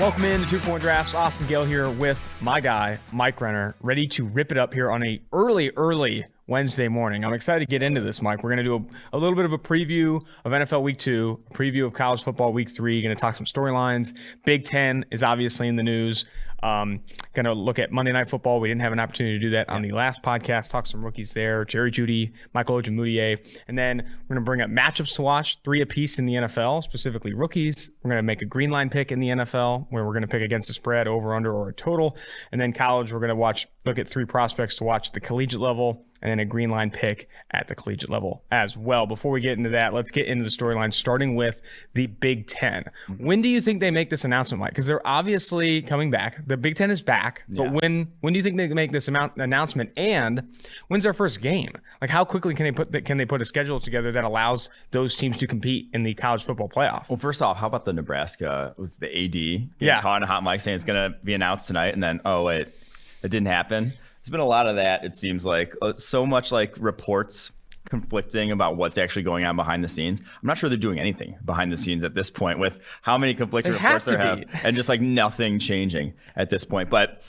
Welcome in to 2-4 Drafts. Austin Gayle here with my guy, Mike Renner, ready to rip it up here on a early Wednesday morning. I'm excited to get into this, Mike. We're going to do a little bit of a preview of NFL Week 2, a preview of college football Week 3. Going to talk some storylines. Big Ten is obviously in the news. Going to look at Monday Night Football. We didn't have an opportunity to do that on the last podcast. Talk some rookies there. Jerry Jeudy, Michael Ojemudia. And then we're going to bring up matchups to watch, 3 apiece in the NFL, specifically rookies. We're going to make a green line pick in the NFL where we're going to pick against the spread, over, under, or a total. And then college, we're going to look at 3 prospects to watch at the collegiate level, and then a green line pick at the collegiate level as well. Before we get into that, let's get into the storyline, starting with the Big Ten. When do you think they make this announcement, Mike? Because they're obviously coming back. The Big Ten is back, but when do you think they make this announcement? And when's their first game? Like, how quickly can they put a schedule together that allows those teams to compete in the college football playoff? Well, first off, how about the Nebraska? Was the AD getting caught in a hot mic saying it's going to be announced tonight, and then it didn't happen? There's been a lot of that, it seems like. So much like reports conflicting about what's actually going on behind the scenes. I'm not sure they're doing anything behind the scenes at this point with how many conflicting reports there have, and just like nothing changing at this point. But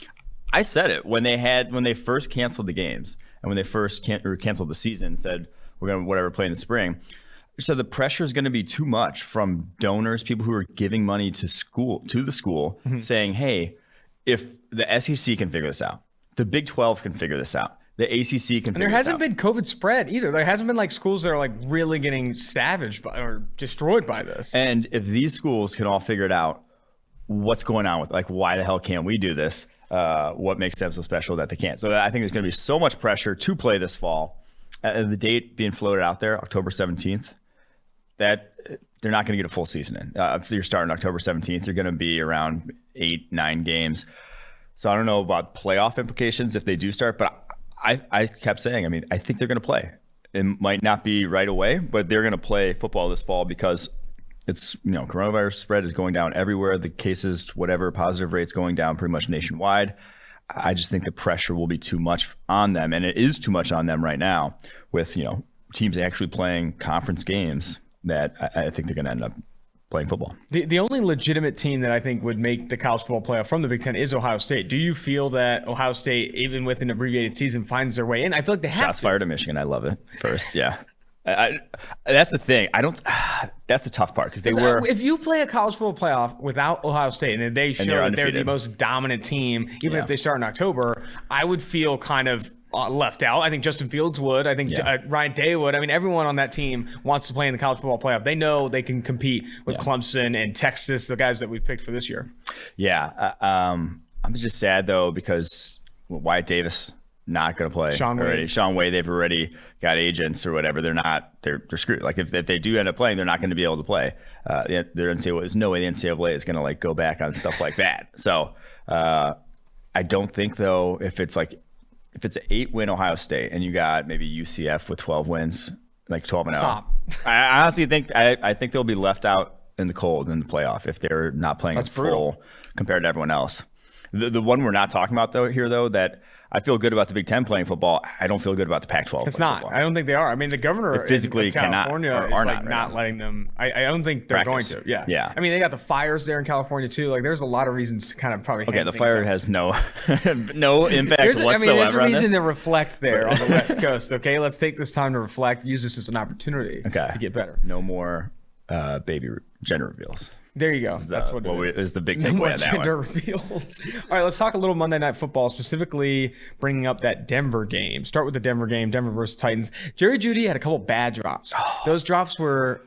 I said it when they first canceled the games and when they first canceled the season, said we're going to play in the spring. So the pressure is going to be too much from donors, people who are giving money to the school, saying, hey, if the SEC can figure this out, the Big 12 can figure this out, the ACC can figure this out. And there hasn't been COVID spread either. There hasn't been like schools that are like really getting savaged or destroyed by this. And if these schools can all figure it out, what's going on with, like, why the hell can't we do this? What makes them so special that they can't? So I think there's going to be so much pressure to play this fall. The date being floated out there, October 17th, that they're not going to get a full season in. If you're starting October 17th, you're going to be around 8-9 games. So I don't know about playoff implications if they do start, but I kept saying, I think they're going to play. It might not be right away, but they're going to play football this fall because it's, coronavirus spread is going down everywhere. The cases, whatever, positive rates going down pretty much nationwide. I just think the pressure will be too much on them, and it is too much on them right now with, teams actually playing conference games that I think they're going to end up playing football. The only legitimate team that I think would make the college football playoff from the Big Ten is Ohio State. Do you feel that Ohio State, even with an abbreviated season, finds their way in? I feel like they have Shots fired to Michigan. I love it. First, yeah. That's the thing. That's the tough part because if you play a college football playoff without Ohio State and they show that they're the most dominant team, even if they start in October, I would feel kind of left out. I think Justin Fields would. I think Ryan Day would. Everyone on that team wants to play in the college football playoff. They know they can compete with Clemson and Texas, the guys that we've picked for this year. Yeah. I'm just sad, though, because Wyatt Davis not going to play. Sean Wade, they've already got agents or whatever. They're screwed. Like, if they do end up playing, they're not going to be able to play. There's no way the NCAA is going to go back on stuff like that. So I don't think, though, if it's an 8-win Ohio State and you got maybe UCF with 12 wins, like 12-0. Stop. I honestly think I think they'll be left out in the cold in the playoff if they're not playing full compared to everyone else. The one we're not talking about though that I feel good about the Big Ten playing football. I don't feel good about the Pac-12. It's not. Football. I don't think they are. The governor physically of California are not letting them. I don't think they're practice. Going to. Yeah. They got the fires there in California too. Like, there's a lot of reasons to kind of probably. Okay, the fire has no impact whatsoever. There's a reason to reflect there on the West Coast. Okay, let's take this time to reflect. Use this as an opportunity to get better. No more baby gender reveals. There you go. That's what it is the big takeaway on that gender reveals. All right, let's talk a little Monday Night Football, specifically bringing up that Denver game. Start with the Denver game, Denver versus Titans. Jerry Jeudy had a couple bad drops. Those drops were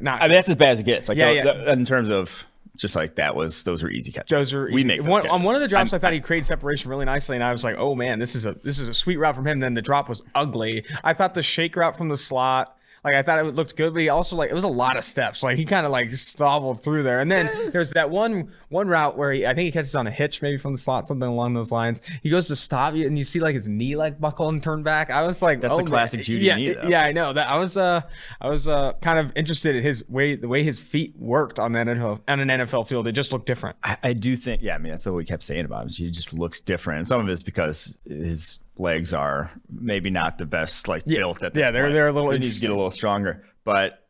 not. That's as bad as it gets. In terms of just like those were easy catches. Those were easy. On one of the drops, I thought he created separation really nicely, and I was like, oh man, this is a sweet route from him. Then the drop was ugly. I thought the shake route from the slot. I thought it looked good, but he also it was a lot of steps. He kind of stumbled through there. And then there's that one route where I think he catches on a hitch, maybe from the slot, something along those lines. He goes to stop you, and you see his knee buckle and turn back. I was like, that's the classic Jeudy knee, though. Yeah, I know that. I was kind of interested in the way his feet worked on an NFL field. It just looked different. I do think, that's what we kept saying about him. He just looks different. And some of it's because his legs are maybe not the best built at this point. They're a little. He needs to get a little stronger, but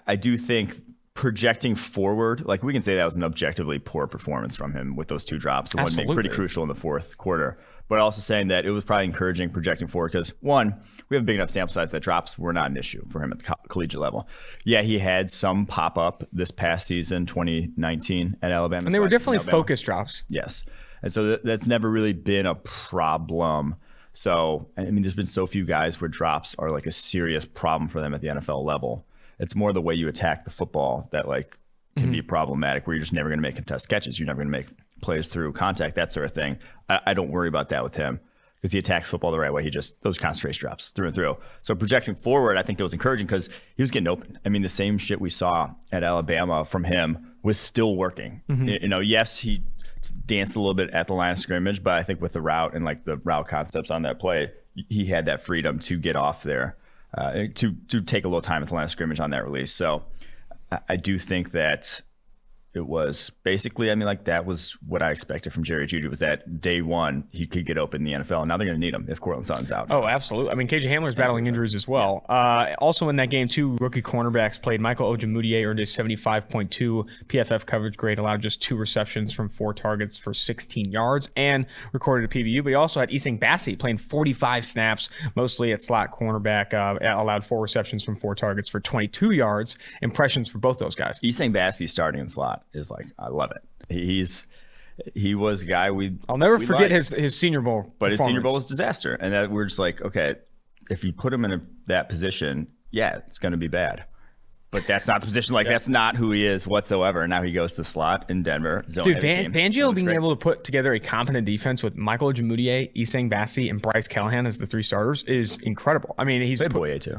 I do think projecting forward, like we can say that was an objectively poor performance from him with those 2 drops. The one being pretty crucial in the fourth quarter. But also saying that it was probably encouraging projecting forward because, one, we have a big enough sample size that drops were not an issue for him at the collegiate level. Yeah, he had some pop up this past season, 2019 at Alabama. And they were definitely focused drops. Yes. And so that's never really been a problem. So, I mean, there's been so few guys where drops are like a serious problem for them at the NFL level. It's more the way you attack the football that like can be problematic, where you're just never going to make contested catches. You're never going to make plays through contact, that sort of thing. I don't worry about that with him because he attacks football the right way. He just, those concentration drops through and through. So projecting forward, I think it was encouraging because he was getting open. I mean, the same shit we saw at Alabama from him was still working. You know, yes, he danced a little bit at the line of scrimmage, but I think with the route and like the route concepts on that play, he had that freedom to get off there, to take a little time at the line of scrimmage on that release. So I do think that it was basically, I mean, like that was what I expected from Jerry Jeudy, was that day one he could get open in the NFL. Now they're going to need him if Courtland Sutton's out. Oh, absolutely. I mean, KJ Hamler's battling injuries as well. Also in that game, 2 rookie cornerbacks played. Michael Ojemudia earned a 75.2 PFF coverage grade, allowed just 2 receptions from 4 targets for 16 yards, and recorded a PBU. But he also had Isang Bassi playing 45 snaps, mostly at slot cornerback, allowed 4 receptions from 4 targets for 22 yards. Impressions for both those guys. Isang Bassi starting in slot is like, I love it. He was a guy I'll never forget his Senior Bowl, but his Senior Bowl was a disaster, and that we're just like, okay, if you put him in that position, yeah, it's going to be bad. But that's not the position. Like that's not who he is whatsoever. And now he goes to slot in Denver. Dude, Fangio being able to put together a competent defense with Michael Ojemudia, Isang Bassi, and Bryce Callahan as the 3 starters is incredible. I mean, he's played Boye too.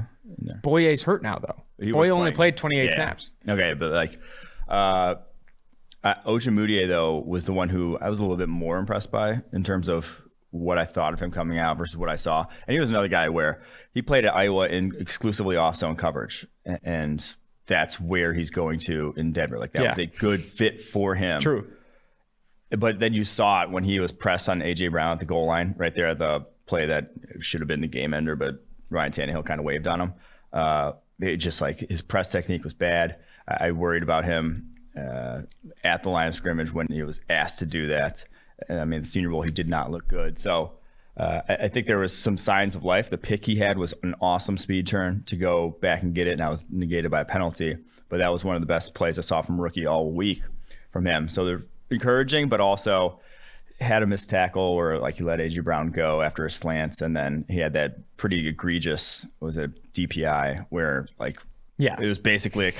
Boye's hurt now though. Boye only played 28 snaps. Okay, but like. Ojemudia, though, was the one who I was a little bit more impressed by in terms of what I thought of him coming out versus what I saw. And he was another guy where he played at Iowa in exclusively off-zone coverage, and that's where he's going to in Denver. Like that was a good fit for him. True. But then you saw it when he was pressed on A.J. Brown at the goal line right there at the play that should have been the game ender, but Ryan Tannehill kind of waved on him. It just like his press technique was bad. I worried about him at the line of scrimmage when he was asked to do that. I mean, the Senior Bowl, he did not look good. So I think there was some signs of life. The pick he had was an awesome speed turn to go back and get it, and that was negated by a penalty. But that was one of the best plays I saw from rookie all week from him. So they're encouraging, but also had a missed tackle or like he let A.J. Brown go after a slant, and then he had that pretty egregious, DPI where like it was basically it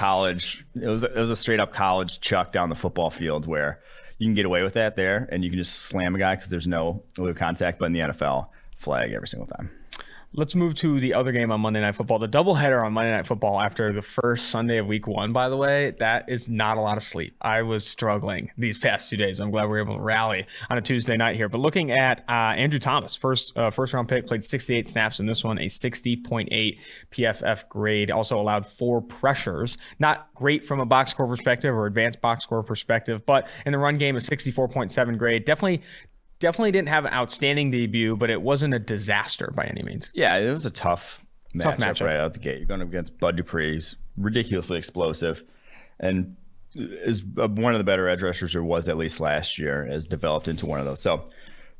was a straight up college chuck down the football field where you can get away with that there and you can just slam a guy because there's no contact, but in the NFL, flag every single time. Let's move to the other game on Monday Night Football. The doubleheader on Monday Night Football after the first Sunday of Week 1, by the way, that is not a lot of sleep. I was struggling these past 2 days. I'm glad we were able to rally on a Tuesday night here. But looking at Andrew Thomas, first round pick, played 68 snaps in this one, a 60.8 PFF grade. Also allowed 4 pressures. Not great from a box score perspective or advanced box score perspective, but in the run game, a 64.7 grade. Definitely didn't have an outstanding debut, but it wasn't a disaster by any means. Yeah, it was a tough matchup right out the gate. You're going up against Bud Dupree, who's ridiculously explosive, and is one of the better edge rushers, or was at least last year, has developed into one of those. So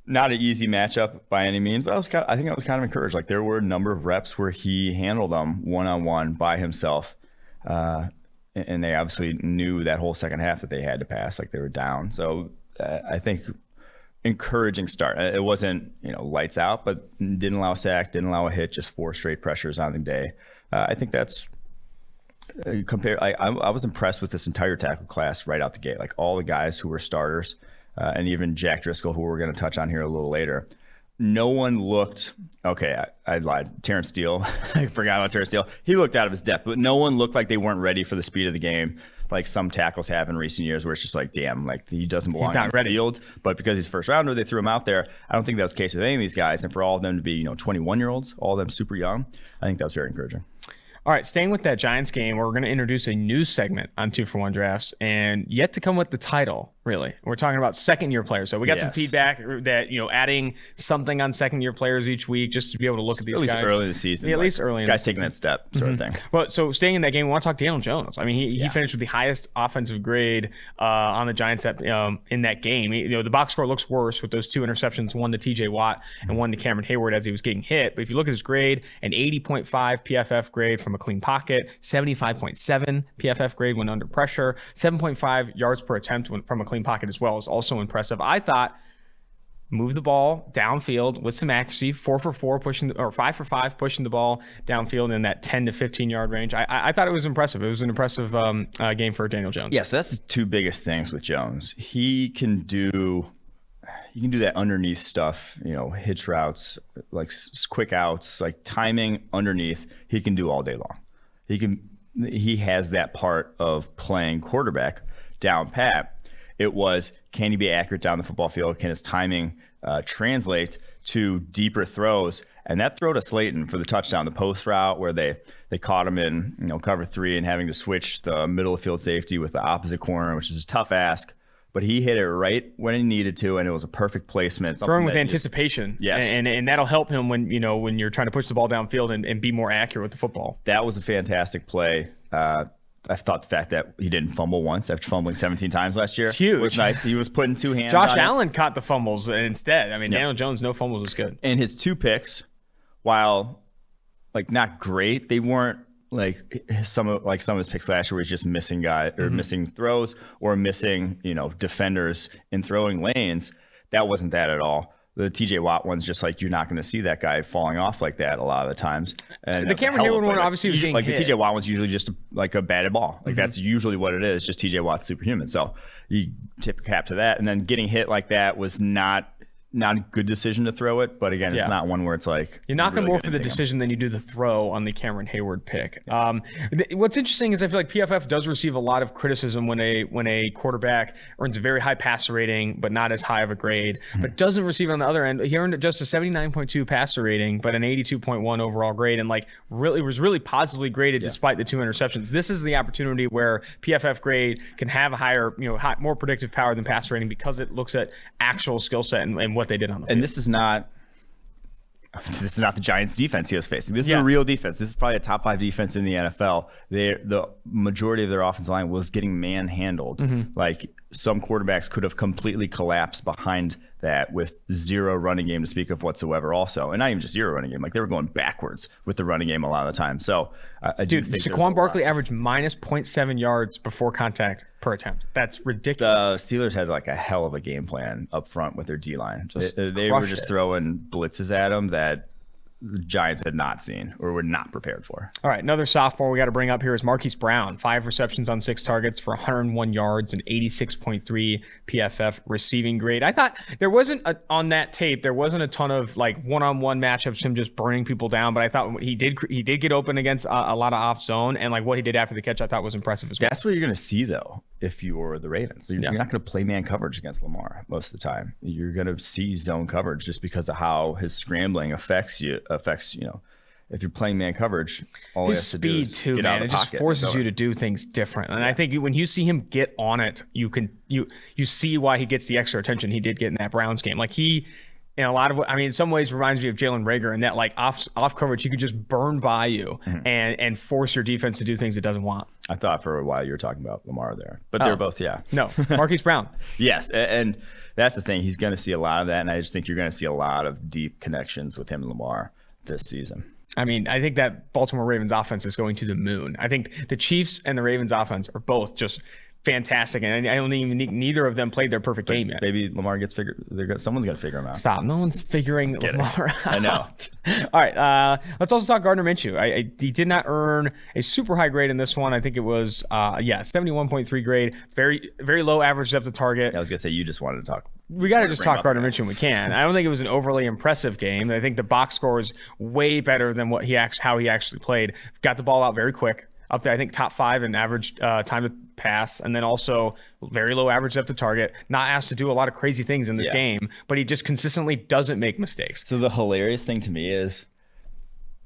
not an easy matchup by any means, but I think I was kind of encouraged. Like there were a number of reps where he handled them one-on-one by himself, and they obviously knew that whole second half that they had to pass, like they were down. So I think encouraging start. It wasn't, lights out, but didn't allow a sack, didn't allow a hit, just 4 straight pressures on the day. I think that's I was impressed with this entire tackle class right out the gate. Like all the guys who were starters, and even Jack Driscoll, who we're going to touch on here a little later. No one looked, I lied. Terrence Steele, I forgot about Terrence Steele. He looked out of his depth, but no one looked like they weren't ready for the speed of the game, like some tackles have in recent years, where it's just like, damn, like he doesn't belong on the field. But because he's first rounder, they threw him out there. I don't think that was the case with any of these guys. And for all of them to be, 21-year-olds, all of them super young, I think that was very encouraging. All right, staying with that Giants game, we're going to introduce a news segment on 2-for-1 Drafts, and yet to come with the title, really. We're talking about second-year players. So we got some feedback that, adding something on second-year players each week just to be able to look at these guys. At least early in the season. Yeah, at least early in the season. Guys taking that step sort of thing. Well, so staying in that game, we want to talk Daniel Jones. I mean, he finished with the highest offensive grade on the Giants in that game. The box score looks worse with those 2 interceptions, one to TJ Watt and one to Cameron Hayward as he was getting hit. But if you look at his grade, an 80.5 PFF grade from a clean pocket, 75.7 PFF grade when under pressure, 7.5 yards per attempt from a clean pocket as well is also impressive. I thought move the ball downfield with some accuracy, 4 for 4 5 for 5 pushing the ball downfield in that 10 to 15 yard range. I thought it was impressive. It was an impressive game for Daniel Jones. Yeah, so that's the 2 biggest things with Jones. He can do that underneath stuff, hitch routes, like quick outs, like timing underneath. He can do all day long. He has that part of playing quarterback down pat. It was, can he be accurate down the football field? Can his timing translate to deeper throws? And that throw to Slayton for the touchdown, the post route where they caught him in cover 3 and having to switch the middle of field safety with the opposite corner, which is a tough ask. But he hit it right when he needed to, and it was a perfect placement. Throwing with anticipation. Yes. And that'll help him when you're trying to push the ball downfield and be more accurate with the football. That was a fantastic play. I thought the fact that he didn't fumble once after fumbling 17 times last year was nice. He was putting 2 hands Josh on Allen caught the fumbles instead. I mean, Daniel Jones, no fumbles is good. And his 2 picks, while not great, they weren't some of his picks last year was just missing missing throws or missing defenders in throwing lanes. That wasn't that at all. The TJ Watt one's just you're not going to see that guy falling off like that a lot of the times. And the Cameron Hayward one obviously was getting hit. The TJ Watt one's usually just a batted ball. That's usually what it is. Just TJ Watt's superhuman. So you tip your cap to that. And then getting hit like that was not a good decision to throw it, but again, it's not one where it's you're knocking really more for the decision than you do the throw on the Cameron Hayward pick. What's interesting is I feel like PFF does receive a lot of criticism when a quarterback earns a very high passer rating, but not as high of a grade, but doesn't receive it on the other end. He earned just a 79.2 passer rating, but an 82.1 overall grade, and was really positively graded despite the 2 interceptions. This is the opportunity where PFF grade can have a higher, more predictive power than passer rating because it looks at actual skill set and what they did on the field. And this is not the Giants defense he was facing. This is a real defense. This is probably a top 5 defense in the NFL. The majority of their offensive line was getting manhandled. Some quarterbacks could have completely collapsed behind that with 0 running game to speak of whatsoever also. And not even just 0 running game. They were going backwards with the running game a lot of the time. So I do think Saquon Barkley averaged minus 0.7 yards before contact per attempt. That's ridiculous. The Steelers had a hell of a game plan up front with their D-line. They were just throwing blitzes at them that the Giants had not seen or were not prepared for. All right, another sophomore we got to bring up here is Marquis Brown. 5 receptions on 6 targets for 101 yards and 86.3 PFF receiving grade. I thought there wasn't on that tape, there wasn't a ton of one-on-one matchups, him just burning people down, but I thought he did get open against a lot of off zone, and what he did after the catch I thought was impressive as well. That's what you're going to see though if you're the Ravens. You're not going to play man coverage against Lamar most of the time. You're going to see zone coverage just because of how his scrambling affects if you're playing man coverage, all his speed too, man, it just forces you to do things different. And I think when you see him get on it, you see why he gets the extra attention he did get in that Browns game. He, in a lot of, in some ways reminds me of Jalen Reagor in that off coverage, he could just burn by you and force your defense to do things it doesn't want. I thought for a while you were talking about Lamar there, but they're both, No, Marquis Brown. Yes, and that's the thing. He's going to see a lot of that, and I just think you're going to see a lot of deep connections with him and Lamar this season. I think that Baltimore Ravens offense is going to the moon. I think the Chiefs and the Ravens offense are both just fantastic, and I don't even neither of them played their perfect game yet. Maybe Lamar gets figured. Someone's going to figure him out. Stop! No one's figuring Lamar out. I know. All right, let's also talk Gardner Minshew. He did not earn a super high grade in this one. I think it was 71.3 grade. Very very low average depth of target. I was going to say you just wanted to talk. We got to just talk Gardner Minshew when we can. I don't think it was an overly impressive game. I think the box score is way better than how he actually played. Got the ball out very quick. Up there, I think top 5 in average time to pass, and then also very low average depth of target. Not asked to do a lot of crazy things in this game, but he just consistently doesn't make mistakes. So the hilarious thing to me is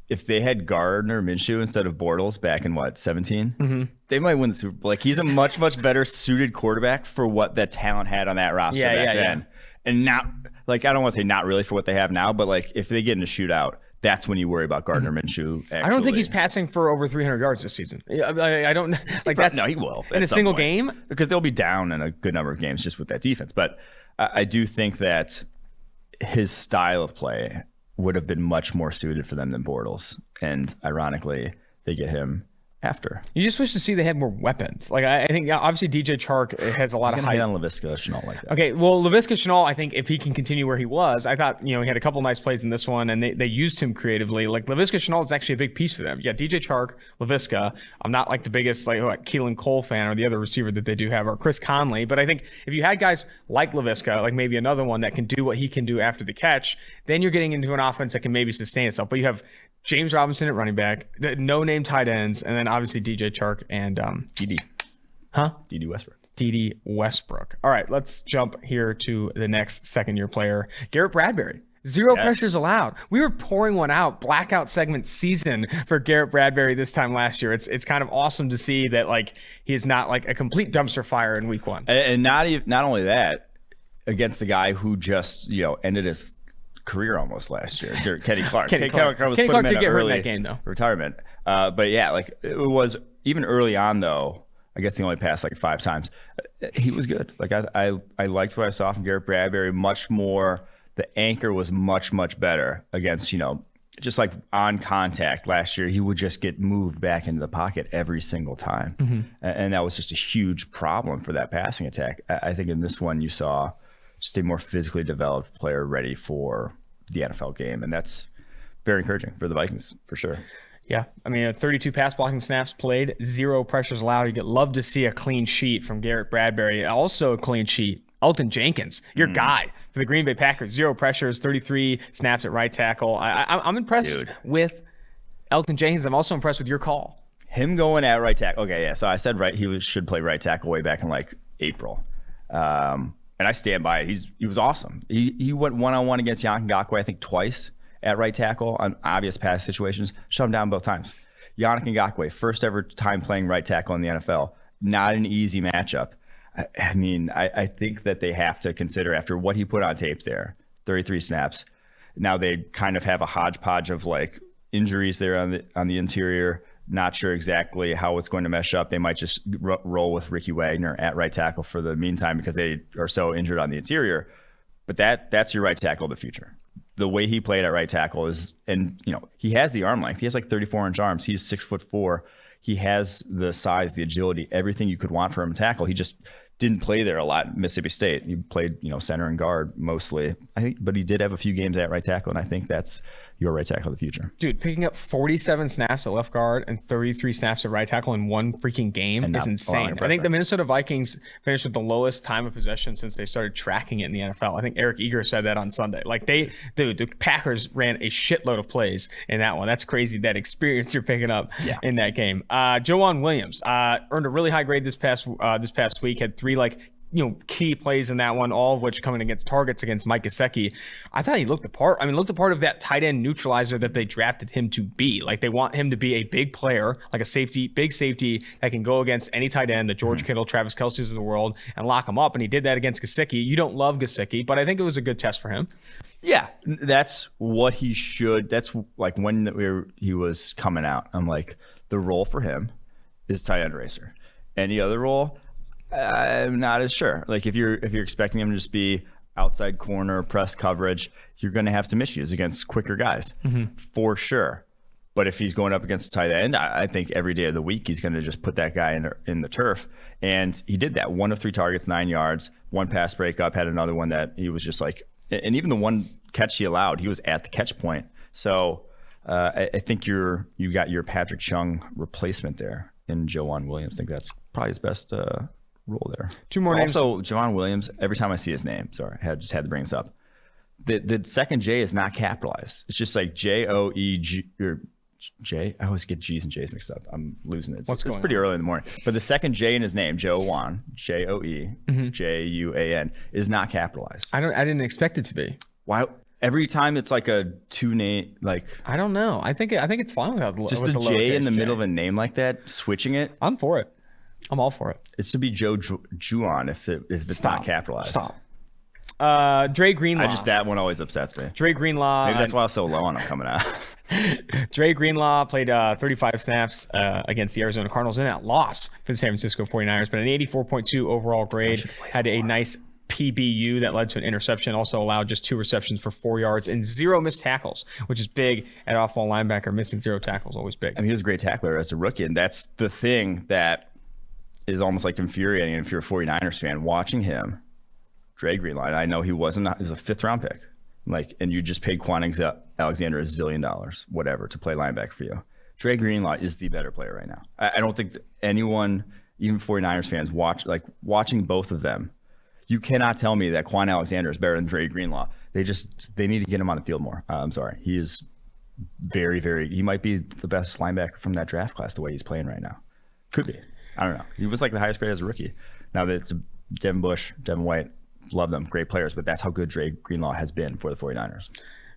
if they had Gardner Minshew instead of Bortles back in 17, they might win the Super Bowl. Like, he's a much, much better suited quarterback for what that talent had on that roster back then. And not, like, I don't want to say not really for what they have now, but like if they get in a shootout, that's when you worry about Gardner Minshew. Actually. I don't think he's passing for over 300 yards this season. I don't like that's no, he will in a single game because they'll be down in a good number of games just with that defense. But I do think that his style of play would have been much more suited for them than Bortles. And ironically, they get him after. You just wish to see they had more weapons. Like, I think obviously DJ Chark has a lot of hype. On Laviska Shenault like that. Okay, well, Laviska Shenault, I think if he can continue where he was, I thought, he had a couple nice plays in this one, and they used him creatively. Like, Laviska Shenault is actually a big piece for them. Yeah, DJ Chark, Laviska. I'm not like the biggest like Keelan Cole fan or the other receiver that they do have, or Chris Conley. But I think if you had guys like Laviska, like maybe another one that can do what he can do after the catch, then you're getting into an offense that can maybe sustain itself. But you have James Robinson at running back, no-name tight ends, and then obviously DJ Chark and DD. Huh? DD Westbrook. DD Westbrook. All right, let's jump here to the next second-year player, Garrett Bradberry. Zero pressures allowed. We were pouring one out, blackout segment season for Garrett Bradberry this time last year. It's kind of awesome to see that like he's not like a complete dumpster fire in week one. And not only that, against the guy who just ended his career almost last year, Kenny Clark. Kenny Clark did get hurt in that game though. Retirement. But yeah, like it was even early on though. I guess he only passed like 5 times. He was good. Like I liked what I saw from Garrett Bradberry. Much more. The anchor was much better against just like on contact last year. He would just get moved back into the pocket every single time, and that was just a huge problem for that passing attack. I think in this one you saw just a more physically developed player ready for the NFL game. And that's very encouraging for the Vikings, for sure. Yeah. I mean, 32 pass blocking snaps played, 0 pressures allowed. You'd love to see a clean sheet from Garrett Bradberry. Also a clean sheet, Elgton Jenkins, your guy for the Green Bay Packers. 0 pressures, 33 snaps at right tackle. I'm impressed with Elgton Jenkins. I'm also impressed with your call. Him going at right tackle. Okay, yeah. So I said he should play right tackle way back in like April. And I stand by it. He was awesome. He went one-on-one against Yannick Ngakoue, I think twice at right tackle on obvious pass situations. Shut him down both times. Yannick Ngakoue, first ever time playing right tackle in the NFL. Not an easy matchup. I mean, I think that they have to consider after what he put on tape there, 33 snaps. Now they kind of have a hodgepodge of like injuries there on the interior. Not sure exactly how it's going to mesh up. They might just roll with Ricky Wagner at right tackle for the meantime because they are so injured on the interior. But that's your right tackle of the future. The way he played at right tackle is, and he has the arm length. He has like 34-inch arms. He's 6'4". He has the size, the agility, everything you could want from him to tackle. He just didn't play there a lot at Mississippi State. He played, center and guard mostly. I think, but he did have a few games at right tackle, and I think that's your right tackle of the future. Dude, picking up 47 snaps at left guard and 33 snaps at right tackle in one freaking game is insane. I think the Minnesota Vikings finished with the lowest time of possession since they started tracking it in the NFL. I think Eric Eager said that on Sunday. Like the Packers ran a shitload of plays in that one. That's crazy, that experience you're picking up in that game. Johann Williams earned a really high grade this past week, had 3 key plays in that one, all of which coming against targets against Mike Gesicki. I thought he looked the part. I mean, looked the part of that tight end neutralizer that they drafted him to be. Like, they want him to be a big player, like a big safety that can go against any tight end, the George Kittle, Travis Kelce's of the world, and lock him up. And he did that against Gesicki. You don't love Gesicki, but I think it was a good test for him. Yeah, that's what he should. That's like when he was coming out. I'm like, the role for him is tight end racer. Any other role, I'm not as sure. Like if you're expecting him to just be outside corner, press coverage, you're going to have some issues against quicker guys for sure. But if he's going up against a tight end, I think every day of the week he's going to just put that guy in the turf. And he did that. 1 of 3 targets, 9 yards, 1 pass breakup, had another one that he was just like, and even the 1 catch he allowed, he was at the catch point. So I think you got your Patrick Chung replacement there in Johann Williams. I think that's probably his best role there. 2 more names. Also, Johann Williams, every time I see his name, sorry, I just had to bring this up. The second J is not capitalized. It's just like Joeg or J. I always get G's and J's mixed up. I'm losing it. It's pretty early in the morning. But the second J in his name, Johann, Joe Juan, is not capitalized. I didn't expect it to be. Why? Every time it's like a two name, like I don't know. I think it's fine without just with a the J in the lowercase middle J. of a name like that, switching it. I'm for it. I'm all for it. It's to be Joe Juan if it's not capitalized. Stop. Dre Greenlaw. That one always upsets me. Dre Greenlaw. Maybe that's why I was so low on him coming out. Dre Greenlaw played 35 snaps against the Arizona Cardinals in that loss for the San Francisco 49ers, but an 84.2 overall grade. Had a nice PBU that led to an interception, also allowed just 2 receptions for 4 yards and 0 missed tackles, which is big at off-ball linebacker. Missing 0 tackles, always big. I mean, he was a great tackler as a rookie, and that's the thing that is almost like infuriating if you're a 49ers fan. Watching him, Dre Greenlaw, I know he was a 5th-round pick, and you just paid Quan Alexander $1 zillion, whatever, to play linebacker for you. Dre Greenlaw is the better player right now. I don't think anyone, even 49ers fans, watching both of them, you cannot tell me that Quan Alexander is better than Dre Greenlaw. They need to get him on the field more. I'm sorry. He is very, very, he might be the best linebacker from that draft class the way he's playing right now. Could be. I don't know. He was like the highest grade as a rookie. Now that it's Devin Bush, Devin White, love them, great players, but that's how good Dre Greenlaw has been for the 49ers.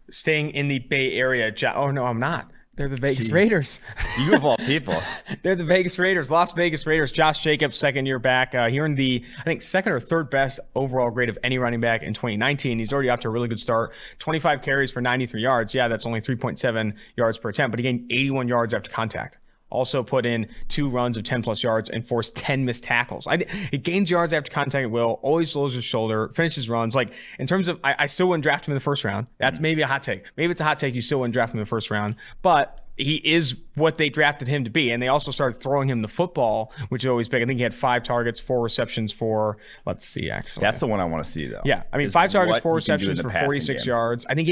Staying in the Bay Area. Oh, no, I'm not. They're the Vegas Raiders. You of all people. They're the Vegas Raiders, Las Vegas Raiders. Josh Jacobs, second year back. Here in the, I think, second or third best overall grade of any running back in 2019. He's already off to a really good start. 25 carries for 93 yards. Yeah, that's only 3.7 yards per attempt, but he gained 81 yards after contact. Also put in 2 runs of 10-plus yards and forced 10 missed tackles. He gains yards after contact at will, always lowers his shoulder, finishes runs. In terms of, I still wouldn't draft him in the first round. That's maybe a hot take. Maybe it's a hot take. You still wouldn't draft him in the first round. But he is what they drafted him to be. And they also started throwing him the football, which is always big. I think he had 5 targets, 4 receptions for, let's see, actually. That's the one I want to see, though. Yeah. I mean, 5 targets, 4 receptions for 46 yards. I think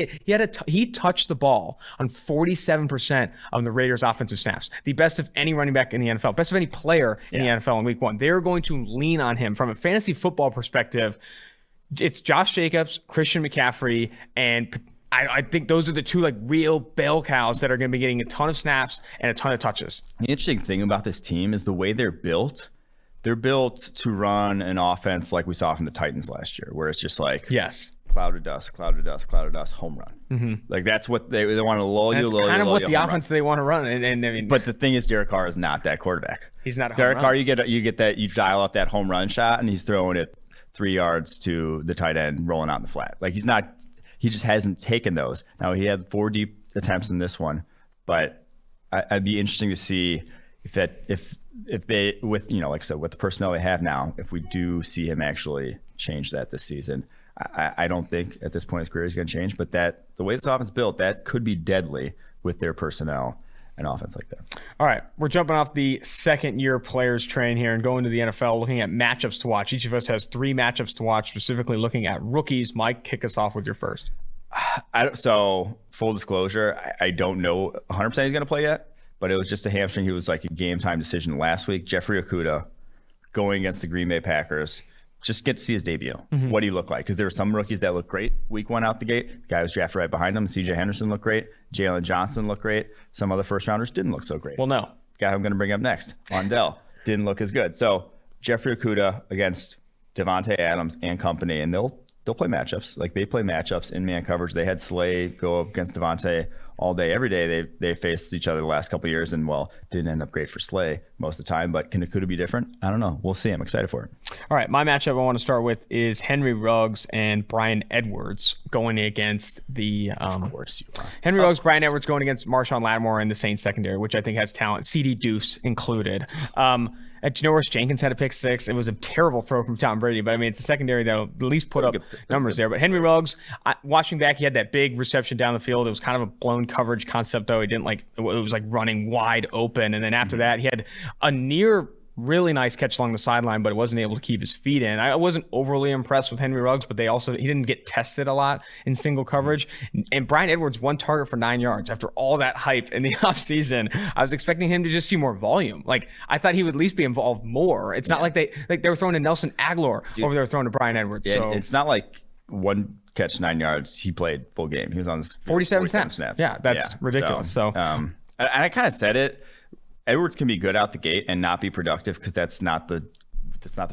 he touched the ball on 47% of the Raiders' offensive snaps. The best of any running back in the NFL, best of any player in the NFL in week 1. They're going to lean on him from a fantasy football perspective. It's Josh Jacobs, Christian McCaffrey, and I think those are the 2 real bell cows that are going to be getting a ton of snaps and a ton of touches. The interesting thing about this team is the way they're built. They're built to run an offense like we saw from the Titans last year, where it's just cloud of dust, cloud of dust, cloud of dust, home run. Mm-hmm. That's what they want to lull you, lull you, kind of lull what you, the offense they want to run. And I mean, but the thing is, Derek Carr is not that quarterback. He's not a Derek home Carr. run. You get that, you dial up that home run shot, and he's throwing it 3 yards to the tight end, rolling out in the flat. He's not. He just hasn't taken those. Now, he had 4 deep attempts in this one, but I'd be interesting to see if they, with like I said, with the personnel they have now, if we do see him actually change that this season. I don't think at this point his career is going to change, but the way this offense is built, that could be deadly with their personnel and offense like that. All right, we're jumping off the second-year players train here and going to the NFL, looking at matchups to watch. Each of us has 3 matchups to watch, specifically looking at rookies. Mike, kick us off with your first. So, full disclosure, I don't know 100% he's going to play yet, but it was just a hamstring. He was like a game-time decision last week. Jeffrey Okudah going against the Green Bay Packers. Just get to see his debut, what he looked like. Because there were some rookies that looked great week 1 out the gate. The guy was drafted right behind him. CJ Henderson looked great. Jalen Johnson looked great. Some other first-rounders didn't look so great. Well, no. The guy I'm going to bring up next, Londell, didn't look as good. So Jeffrey Okudah against Devontae Adams and company, and they'll play matchups. They play matchups in man coverage. They had Slay go up against Devontae all day, every day. They faced each other the last couple of years, and didn't end up great for Slay most of the time. But can Okudah be different? I don't know. We'll see. I'm excited for it. All right, my matchup I want to start with is Henry Ruggs and Bryan Edwards going against the. Of course you are. Henry Ruggs, Bryan Edwards going against Marshawn Lattimore and the Saints secondary, which I think has talent. CD Deuce included. Janoris Jenkins had a pick 6. It was a terrible throw from Tom Brady, but I mean, it's a secondary that'll at least put up numbers there. But Henry Ruggs, watching back, he had that big reception down the field. It was kind of a blown coverage concept, though. He didn't it was running wide open. And then after that, he had a near really nice catch along the sideline, but wasn't able to keep his feet in. I wasn't overly impressed with Henry Ruggs, but he didn't get tested a lot in single coverage. And Bryan Edwards, 1 target for 9 yards. After all that hype in the offseason, I was expecting him to just see more volume. I thought he would at least be involved more. It's not like they were throwing to Nelson Aguilar over there throwing to Bryan Edwards. Yeah, so it's not like 1 catch, 9 yards. He played full game. He was on 47 snaps. Yeah, that's ridiculous. So and I kind of said it. Edwards can be good out the gate and not be productive because that's not the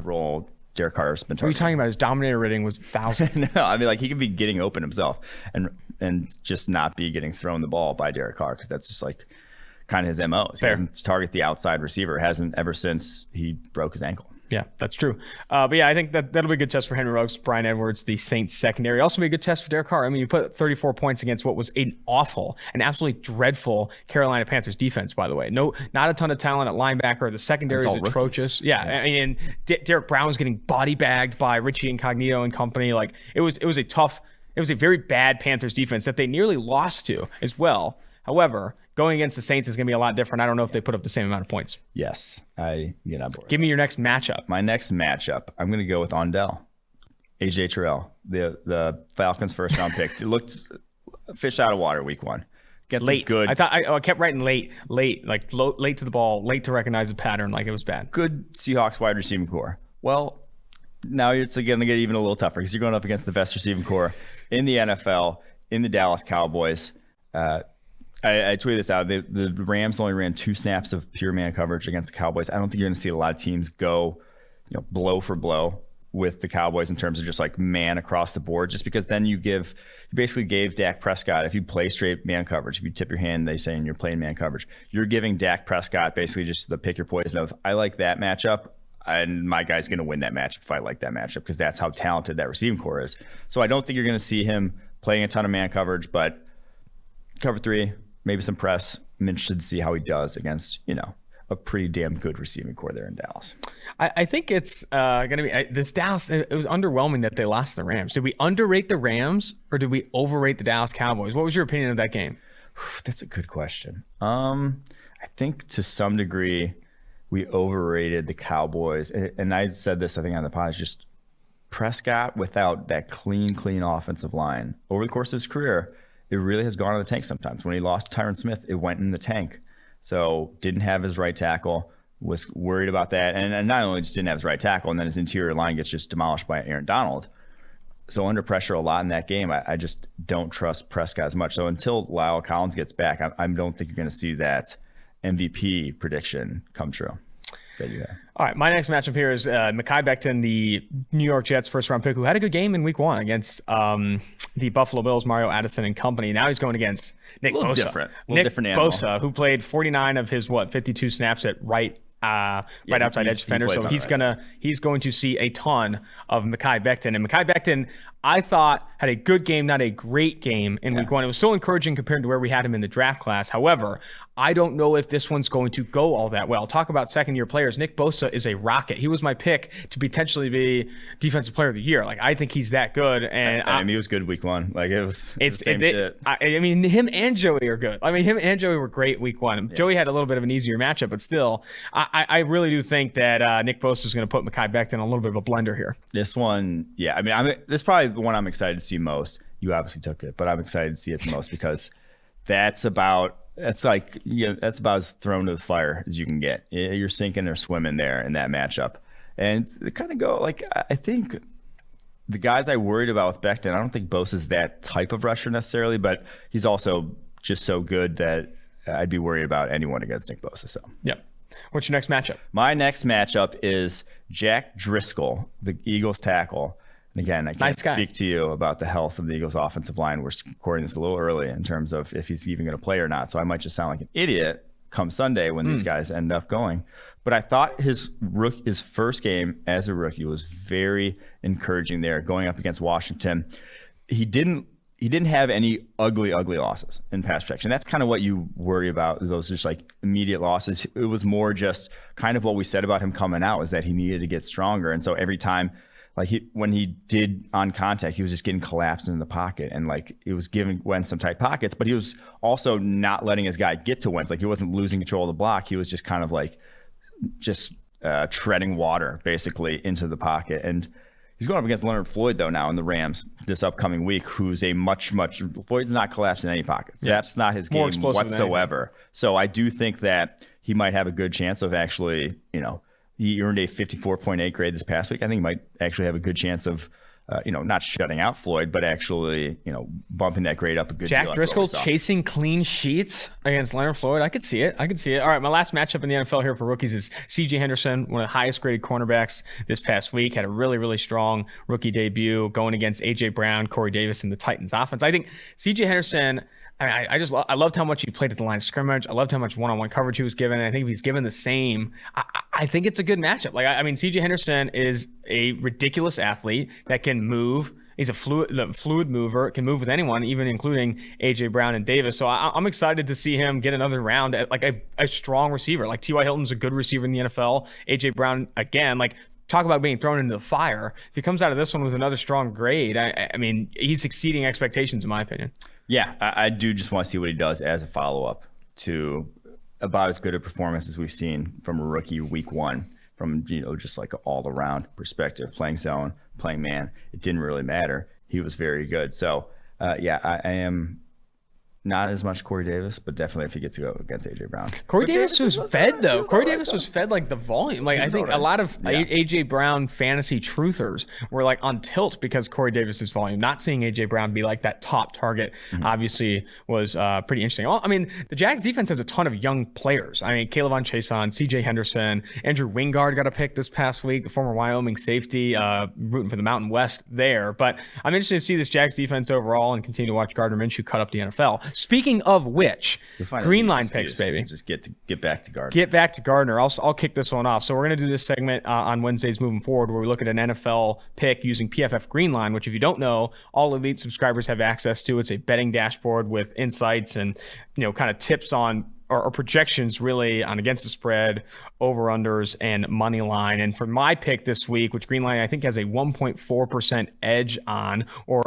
role Derek Carr's been What are you talking about? His dominator rating was 1,000. No, I mean, like, he could be getting open himself and just not be getting thrown the ball by Derek Carr, because that's just like kind of his MO. He doesn't target the outside receiver, hasn't ever since he broke his ankle. Yeah, that's true. But yeah, I think that'll be a good test for Henry Ruggs, Brian Edwards, the Saints secondary. Also be a good test for Derek Carr. I mean, you put 34 points against what was an absolutely dreadful Carolina Panthers defense, by the way. No, not a ton of talent at linebacker. The secondary is atrocious. Yeah, I mean, Derek Brown was getting body bagged by Richie Incognito and company. Like, it was a very bad Panthers defense that they nearly lost to as well. However, going against the Saints is going to be a lot different. I don't know if they put up the same amount of points. Yes, I get on board. Give me your next matchup. My next matchup, I'm going to go with Ondell, AJ Terrell, the Falcons' first round pick. It looked fish out of water week 1. Late. Good. I kept writing late, like late to the ball, late to recognize the pattern. Like, it was bad. Good Seahawks wide receiving core. Well, now it's going to get even a little tougher, because you're going up against the best receiving core in the NFL, in the Dallas Cowboys. I tweeted this out. The Rams only ran 2 snaps of pure man coverage against the Cowboys. I don't think you're going to see a lot of teams go, blow for blow with the Cowboys in terms of just like man across the board, just because then you basically gave Dak Prescott, if you play straight man coverage, if you tip your hand, they say, and you're playing man coverage, you're giving Dak Prescott basically just the pick your poison of, I like that matchup, and my guy's going to win that matchup if I like that matchup, because that's how talented that receiving core is. So I don't think you're going to see him playing a ton of man coverage, but cover 3, maybe some press. I'm interested to see how he does against, a pretty damn good receiving core there in Dallas. I think it's going to be this Dallas. It was underwhelming that they lost the Rams. Did we underrate the Rams, or did we overrate the Dallas Cowboys? What was your opinion of that game? That's a good question. I think to some degree we overrated the Cowboys. And I said this, I think, on the pod, just Prescott without that clean offensive line over the course of his career, it really has gone in the tank sometimes. When he lost Tyron Smith, it went in the tank. So didn't have his right tackle, was worried about that. And not only just didn't have his right tackle, and then his interior line gets just demolished by Aaron Donald. So under pressure a lot in that game, I just don't trust Prescott as much. So until Lyle Collins gets back, I don't think you're going to see that MVP prediction come true that you have. All right, my next matchup here is Mekhi Becton, the New York Jets first-round pick, who had a good game in week 1 against the Buffalo Bills, Mario Addison and company. Now he's going against Nick Bosa. Different Bosa, who played 49 of his 52 snaps at right outside edge defender. So he's going to see a ton of Mekhi Becton. And Mekhi Becton, I thought, had a good game, not a great game in week 1. It was still encouraging compared to where we had him in the draft class. However, I don't know if this one's going to go all that well. Talk about second-year players. Nick Bosa is a rocket. He was my pick to potentially be Defensive Player of the Year. Like, I think he's that good. And he was good week 1. Like, it's the same shit. I mean, him and Joey are good. I mean, him and Joey were great week 1. Yeah. Joey had a little bit of an easier matchup, but still, I really do think that Nick Bosa is going to put Mekhi Becton in a little bit of a blender here. This one, yeah. I mean, this is probably the one I'm excited to see most. You obviously took it, but I'm excited to see it the most because that's about as thrown to the fire as you can get. You're sinking or swimming there in that matchup. And kind of go, like, I think the guys I worried about with Becton, I don't think Bosa's that type of rusher necessarily, but he's also just so good that I'd be worried about anyone against Nick Bosa. So, yep. What's your next matchup? My next matchup is Jack Driscoll, the Eagles tackle. And again, I can't speak to you about the health of the Eagles offensive line. We're recording this a little early in terms of if he's even going to play or not. So I might just sound like an idiot come Sunday when these guys end up going. But I thought his first game as a rookie was very encouraging there, going up against Washington. He didn't have any ugly losses in pass protection. That's kind of what you worry about, those just like immediate losses. It was more just kind of what we said about him coming out, is that he needed to get stronger. And so every time, like when he did on contact, he was just getting collapsed in the pocket, and like it was giving Wentz some tight pockets, but he was also not letting his guy get to Wentz. Like he wasn't losing control of the block. He was just kind of like treading water basically into the pocket. And he's going up against Leonard Floyd though now in the Rams this upcoming week, who's a much Floyd's not collapsed in any pockets. Yeah. That's not his game whatsoever. So I do think that he might have a good chance of actually, he earned a 54.8 grade this past week. I think he might actually have a good chance of not shutting out Floyd, but actually, bumping that grade up a good deal. Jack Driscoll chasing clean sheets against Leonard Floyd. I could see it. All right, my last matchup in the NFL here for rookies is C.J. Henderson, one of the highest graded cornerbacks this past week. Had a really, really strong rookie debut going against A.J. Brown, Corey Davis, and the Titans offense. I think C.J. Henderson, I loved how much he played at the line of scrimmage. I loved how much one-on-one coverage he was given. And I think if he's given the same, I think it's a good matchup. C.J. Henderson is a ridiculous athlete that can move. He's a fluid mover, can move with anyone, even including A.J. Brown and Davis. So I'm excited to see him get another round at a strong receiver. T.Y. Hilton's a good receiver in the NFL. A.J. Brown, again, talk about being thrown into the fire. If he comes out of this one with another strong grade, he's exceeding expectations in my opinion. Yeah, I do just want to see what he does as a follow-up to about as good a performance as we've seen from a rookie week one, from just all-around perspective, playing zone, playing man. It didn't really matter. He was very good. So, I am not as much Corey Davis, but definitely if he gets to go against A.J. Brown. Corey Davis was fed, though. Corey Davis was fed the volume. I think a lot of A.J. Brown fantasy truthers were on tilt because Corey Davis's volume. Not seeing A.J. Brown be that top target obviously was pretty interesting. The Jags defense has a ton of young players. Kayvon Chason, C.J. Henderson, Andrew Wingard got a pick this past week, the former Wyoming safety, rooting for the Mountain West there. But I'm interested to see this Jags defense overall and continue to watch Gardner Minshew cut up the NFL. Speaking of which, green line picks, baby. Just get back to Gardner. Get back to Gardner. I'll kick this one off. So we're going to do this segment on Wednesdays moving forward where we look at an NFL pick using PFF Green Line, which if you don't know, all elite subscribers have access to. It's a betting dashboard with insights and kind of tips on or projections really on against the spread, over-unders, and money line. And for my pick this week, which Green Line I think has a 1.4% edge on, or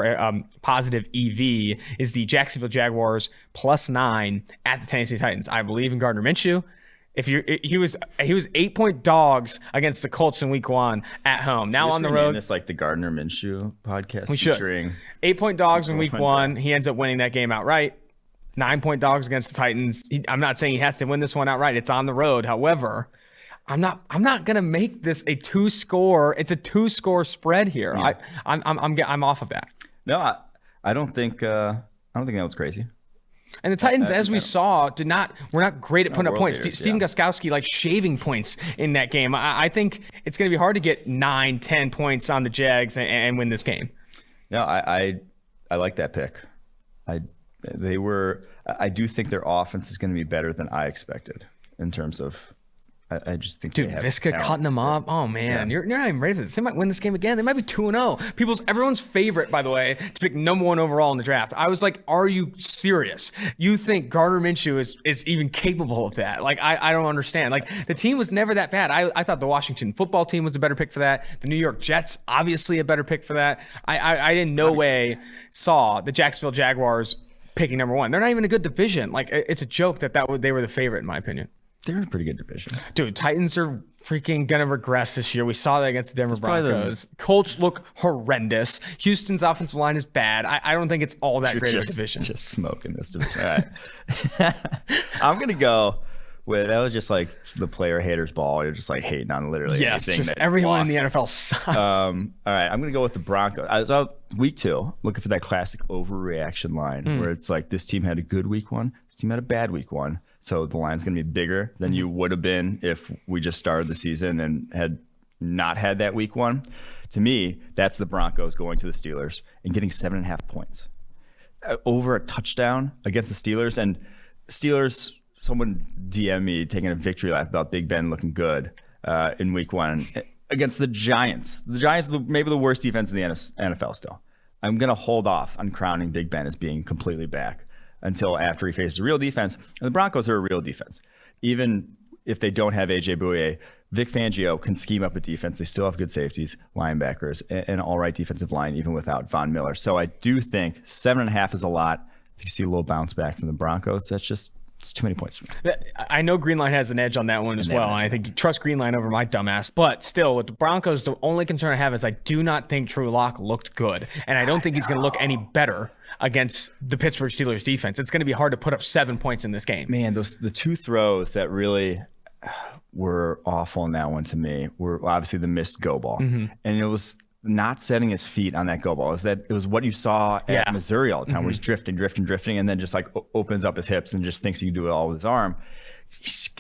positive EV, is the Jacksonville Jaguars +9 at the Tennessee Titans. I believe in Gardner Minshew. He was 8-point dogs against the Colts in week one at home. Now on the road. This the Gardner Minshew podcast. We should. 8-point dogs in week one. He ends up winning that game outright. 9-point dogs against the Titans. I'm not saying he has to win this one outright. It's on the road. However, I'm not gonna make this a 2-score. It's a 2-score spread here. Yeah. I'm off of that. No, I don't think that was crazy. And the Titans, as we saw, were not great at putting up points. Steven Gostkowski shaving points in that game. I think it's going to be hard to get 9-10 points on the Jags and win this game. No, I like that pick. I do think their offense is going to be better than I expected in terms of. I just think, dude, Viska cutting them up. Oh man, you're not even ready for this. They might win this game again. They might be 2-0. Everyone's favorite, by the way, to pick number 1 overall in the draft. I was like, are you serious? You think Gardner Minshew is even capable of that? I don't understand. The team was never that bad. I thought the Washington football team was a better pick for that. The New York Jets, obviously a better pick for that. I in no way saw the Jacksonville Jaguars picking number 1. They're not even a good division. It's a joke that they were the favorite in my opinion. They're in a pretty good division. Dude, Titans are freaking going to regress this year. We saw that against the Denver Broncos. Colts look horrendous. Houston's offensive line is bad. I don't think it's all that great of a division. Just smoking this division. All right. I'm going to go with, that was just the player haters ball. You're just hating on literally anything. Just everyone in the NFL sucks. All right, I'm going to go with the Broncos. So week 2, looking for that classic overreaction line where it's this team had a good week 1, this team had a bad week 1. So the line's going to be bigger than you would have been if we just started the season and had not had that week 1. To me, that's the Broncos going to the Steelers and getting 7.5 points. Over a touchdown against the Steelers. And Steelers, someone DM me taking a victory lap about Big Ben looking good in week 1 against the Giants. The Giants are maybe the worst defense in the NFL still. I'm going to hold off on crowning Big Ben as being completely back until after he faces a real defense. And the Broncos are a real defense. Even if they don't have A.J. Bouye, Vic Fangio can scheme up a defense. They still have good safeties, linebackers, and an all-right defensive line, even without Von Miller. So I do think 7.5 is a lot. If you see a little bounce back from the Broncos, it's too many points. I know Greenline has an edge on that one as well. And I think you trust Greenline over my dumbass. But still, with the Broncos, the only concern I have is I do not think Drew Lock looked good. And I don't think he's going to look any better against the Pittsburgh Steelers defense. It's going to be hard to put up 7 points in this game. Man, the 2 throws that really were awful in that one to me were obviously the missed go ball. And it was not setting his feet on that go ball. It was what you saw at Missouri all the time, where he's drifting, and then just like opens up his hips and just thinks he can do it all with his arm.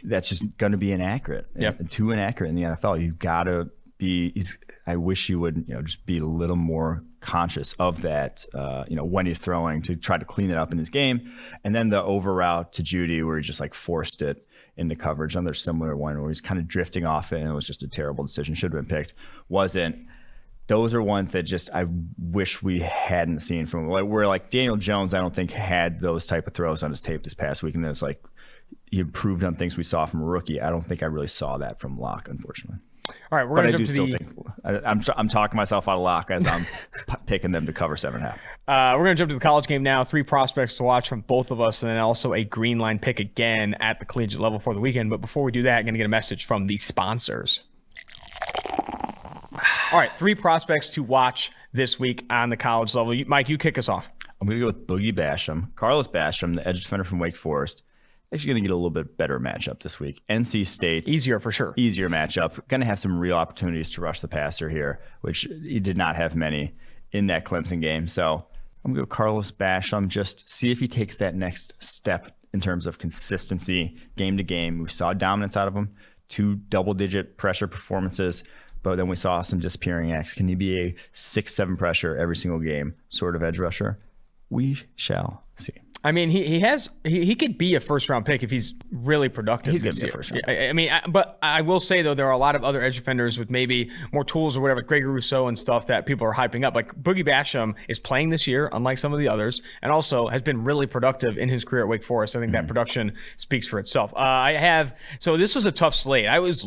That's just going to be inaccurate. And too inaccurate in the NFL. You've got to be. I wish you would, just be a little more conscious of that. When he's throwing, to try to clean it up in his game, and then the over route to Judy where he just like forced it into coverage. Another similar one where he's kind of drifting off it, and it was just a terrible decision. Should have been picked. Wasn't. Those are ones that just I wish we hadn't seen from where like Daniel Jones. I don't think had those type of throws on his tape this past week, and it's like he improved on things we saw from a rookie. I don't think I really saw that from Locke, unfortunately. All right, we're going to jump to I'm talking myself out of Locke as I'm picking them to cover 7.5. We're going to jump to the college game now. 3 prospects to watch from both of us, and then also a green line pick again at the collegiate level for the weekend. But before we do that, I'm going to get a message from the sponsors. All right, 3 prospects to watch this week on the college level. Mike, you kick us off. I'm going to go with Boogie Basham. Carlos Basham, the edge defender from Wake Forest. Actually going to get a little bit better matchup this week. NC State. Easier for sure. Easier matchup. Going to have some real opportunities to rush the passer here, which he did not have many in that Clemson game. So I'm going to go Carlos Basham, just see if he takes that next step in terms of consistency game to game. We saw dominance out of him. 2 double-digit pressure performances. But then we saw some disappearing acts. Can he be a 6-7 pressure every single game sort of edge rusher? We shall see. I mean, he could be a first-round pick if he's really productive. He's going to be a first-round pick. But I will say, though, there are a lot of other edge defenders with maybe more tools or whatever, like Gregory Rousseau and stuff that people are hyping up. Like Boogie Basham is playing this year, unlike some of the others, and also has been really productive in his career at Wake Forest. I think that production speaks for itself. So this was a tough slate. I was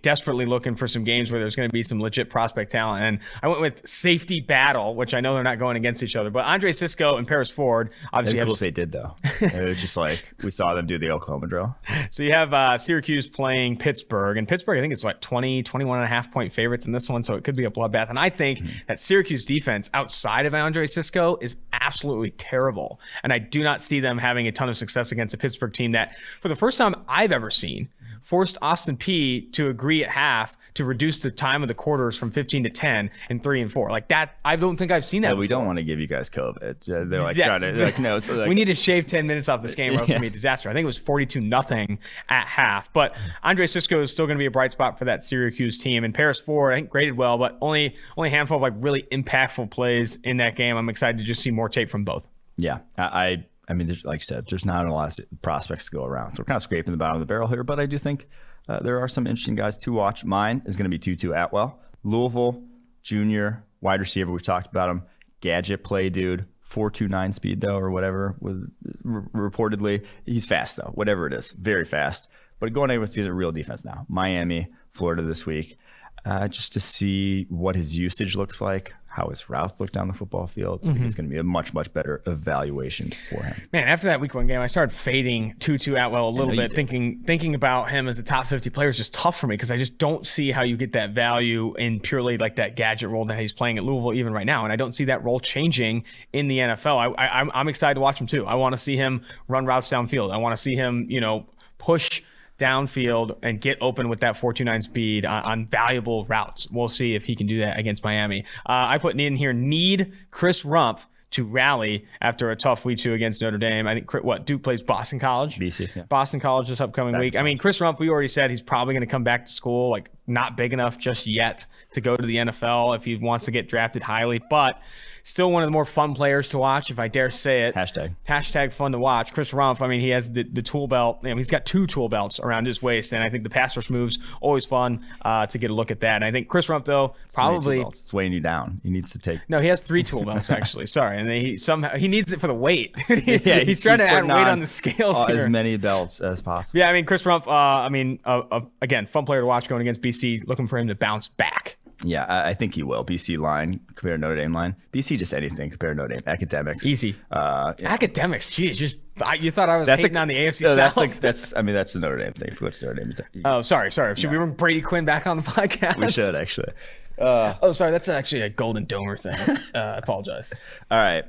desperately looking for some games where there's going to be some legit prospect talent, and I went with safety battle, which I know they're not going against each other, but Andre Cisco and Paris Ford obviously have. They did though. It was just like we saw them do the Oklahoma drill. So you have Syracuse playing Pittsburgh, and Pittsburgh I think it's 21 and a half point favorites in this one, so it could be a bloodbath. And I think that Syracuse defense outside of Andre Cisco is absolutely terrible, and I do not see them having a ton of success against a Pittsburgh team that, for the first time I've ever seen, forced Austin Peay to agree at half to reduce the time of the quarters from 15 to 10 and 3 and 4. Like that, I don't think I've seen that. We don't want to give you guys COVID. They're like trying to no. So like, we need to shave 10 minutes off this game, or else it's gonna be a disaster. I think it was 42-0 at half. But Andre Cisco is still going to be a bright spot for that Syracuse team. And Paris Ford, I think, graded well, but only a handful of like really impactful plays in that game. I'm excited to just see more tape from both. Yeah, I mean, like you said, there's not a lot of prospects to go around. So we're kind of scraping the bottom of the barrel here, but I do think there are some interesting guys to watch. Mine is going to be Tutu Atwell. Louisville, junior, wide receiver. We've talked about him. Gadget play dude. 4.29 speed, though, or whatever, was reportedly. He's fast, though, whatever it is. Very fast. But going against a real defense now. Miami, Florida this week. Just to see what his usage looks like, how his routes look down the football field. I think it's going to be a much, much better evaluation for him. Man, after that week 1 game, I started fading Tutu Atwell a little bit, thinking about him as a top 50 player is just tough for me because I just don't see how you get that value in purely like that gadget role that he's playing at Louisville even right now. And I don't see that role changing in the NFL. I'm excited to watch him too. I want to see him run routes downfield. I want to see him, push downfield and get open with that 4.29 speed on valuable routes. We'll see if he can do that against Miami. I put in here, need Chris Rumpf to rally after a tough week 2 against Notre Dame. I think Duke plays Boston College. BC, yeah. Boston College this upcoming week. I mean, Chris Rumpf, we already said he's probably going to come back to school, like not big enough just yet to go to the NFL if he wants to get drafted highly, but still one of the more fun players to watch, if I dare say it. Hashtag fun to watch. Chris Rumpf, I mean, he has the tool belt. He's got 2 tool belts around his waist, and I think the pass rush move's always fun to get a look at that. And I think Chris Rumpf, though, probably... It's weighing you down. He needs to take... No, he has 3 tool belts, actually. Sorry. And he needs it for the weight. he's trying to add weight on the scales here. As many belts as possible. Yeah, I mean, Chris Rumpf, again, fun player to watch going against BC, looking for him to bounce back. Yeah, I think he will. BC line compared to Notre Dame line. BC just anything compared to Notre Dame. Academics. Easy. Academics. Geez, you thought I was hating on the AFC South? That's the Notre Dame thing. Notre Dame. Oh, sorry. Should we bring Brady Quinn back on the podcast? We should, actually. Sorry. That's actually a Golden Domer thing. I apologize. All right.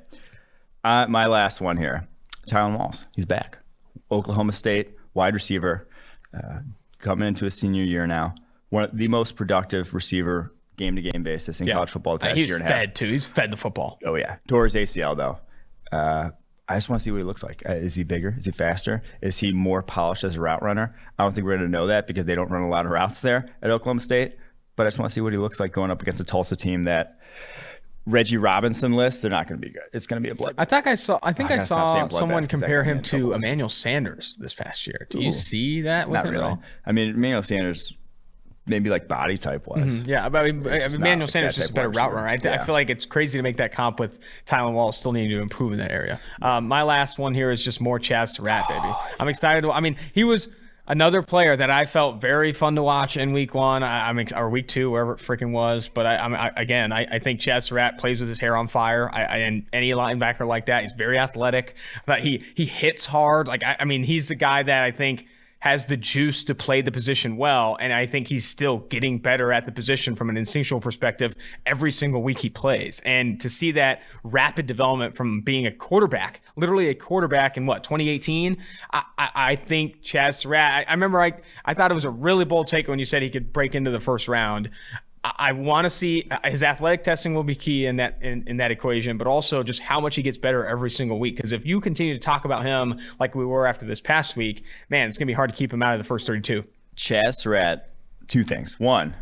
My last one here. Tylenon Walls. He's back. Oklahoma State, wide receiver, coming into his senior year now. One of the most productive receiver game-to-game basis in college football the past year and a half. He's fed, too. He's fed the football. Oh, yeah. Tore his ACL, though. I just want to see what he looks like. Is he bigger? Is he faster? Is he more polished as a route runner? I don't think we're going to know that because they don't run a lot of routes there at Oklahoma State. But I just want to see what he looks like going up against a Tulsa team that Reggie Robinson list. They're not going to be good. It's going to be a blood. I think I saw someone compare him to Emmanuel Sanders this past year. Do you see that with him at all? I mean, Emmanuel Sanders, maybe like body type wise. Mm-hmm. Yeah, but Emmanuel Sanders is just a better route runner. I feel like it's crazy to make that comp with Tylenon Walls still needing to improve in that area. My last one here is just more Chazz Surratt, baby. I'm excited. He was another player that I felt very fun to watch in week 1, or week 2, wherever it freaking was. But I think Chazz Surratt plays with his hair on fire. And any linebacker like that, he's very athletic. I thought he hits hard. He's the guy that I think has the juice to play the position well, and I think he's still getting better at the position from an instinctual perspective every single week he plays. And to see that rapid development from being a quarterback, literally a quarterback in 2018, I think Chazz Surratt, I remember I thought it was a really bold take when you said he could break into the first round. I want to see his athletic testing will be key in that equation, but also just how much he gets better every single week. Because if you continue to talk about him like we were after this past week, man, it's going to be hard to keep him out of the first 32. Chazz Surratt, 2 things. 1,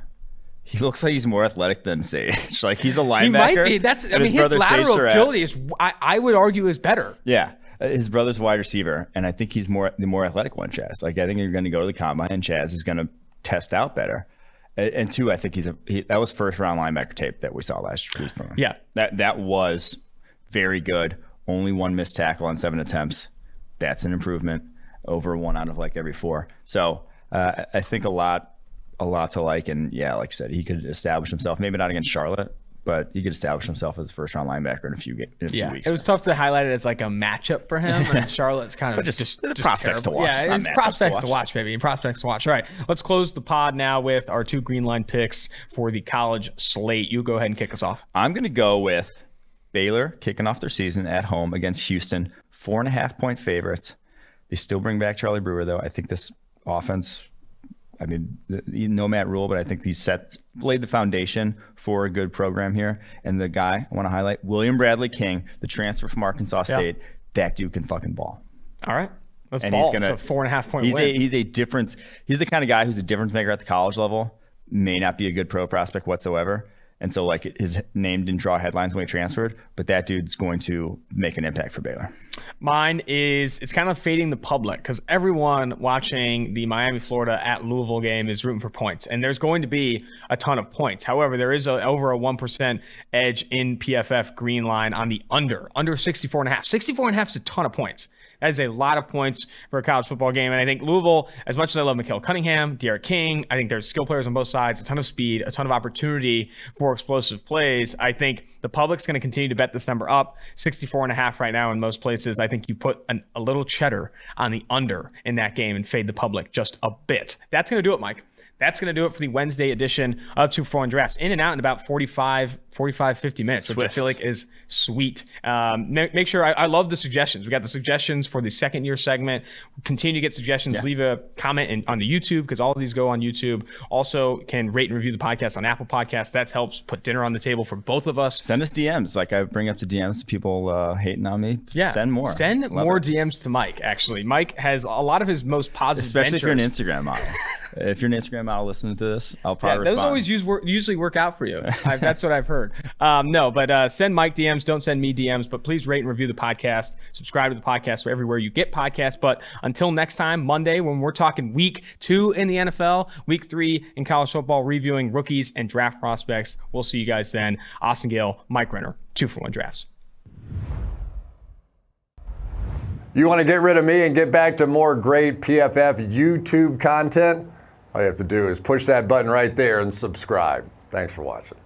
he looks like he's more athletic than Sage. Like he's a linebacker. He might be. His lateral agility is, I would argue, is better. Yeah. His brother's a wide receiver, and I think he's the more athletic one, Chazz. Like I think you're going to go to the combine, and Chazz is going to test out better. And 2, I think that was first-round linebacker tape that we saw last week from him. Yeah. That was very good. Only 1 missed tackle on 7 attempts. That's an improvement over 1 out of every 4. So I think a lot to like. And, yeah, like I said, he could establish himself. Maybe not against Charlotte, but he could establish himself as a first-round linebacker in a few weeks. It was tough to highlight it as like a matchup for him. And Charlotte's kind of just prospects terrible. to watch. Yeah, it's prospects to watch, baby. Prospects to watch. All right, let's close the pod now with our 2 green line picks for the college slate. You go ahead and kick us off. I'm going to go with Baylor kicking off their season at home against Houston. 4.5-point favorites. They still bring back Charlie Brewer, though. I think this offense, no Matt Rule, but I think he's laid the foundation for a good program here. And the guy I want to highlight, William Bradley King, the transfer from Arkansas State. That dude can fucking ball. All right. Let's ball. It's a 4.5-point win. He's a difference. He's the kind of guy who's a difference maker at the college level. May not be a good pro prospect whatsoever. And so his name didn't draw headlines when he transferred, but that dude's going to make an impact for Baylor. Mine is, it's kind of fading the public because everyone watching the Miami-Florida at Louisville game is rooting for points, and there's going to be a ton of points. However, there is over a 1% edge in PFF green line on the under 64.5. 64.5 is a ton of points. That is a lot of points for a college football game. And I think Louisville, as much as I love Mikael Cunningham, Derek King, I think there's skill players on both sides, a ton of speed, a ton of opportunity for explosive plays. I think the public's going to continue to bet this number up. 64.5 right now in most places. I think you put a little cheddar on the under in that game and fade the public just a bit. That's going to do it, Mike. That's going to do it for the Wednesday edition of 2 for 1 Drafts. In and out in about 45, 50 minutes, which I feel like is sweet. Make sure, I love the suggestions. We got the suggestions for the second year segment. Continue to get suggestions. Yeah. Leave a comment on the YouTube because all of these go on YouTube. Also can rate and review the podcast on Apple Podcasts. That helps put dinner on the table for both of us. Send us DMs. I bring up the DMs to people hating on me. Yeah. Send more. Send more DMs to Mike, actually. Mike has a lot of his most positive especially ventures. If you're an Instagram model. If you're an Instagram model listening to this, I'll probably respond. Those always usually work out for you. That's what I've heard. But send Mike DMs. Don't send me DMs. But please rate and review the podcast. Subscribe to the podcast for everywhere you get podcasts. But until next time, Monday, when we're talking week 2 in the NFL, week 3 in college football, reviewing rookies and draft prospects. We'll see you guys then. Austin Gayle, Mike Renner, 2 for 1 Drafts. You want to get rid of me and get back to more great PFF YouTube content? All you have to do is push that button right there and subscribe. Thanks for watching.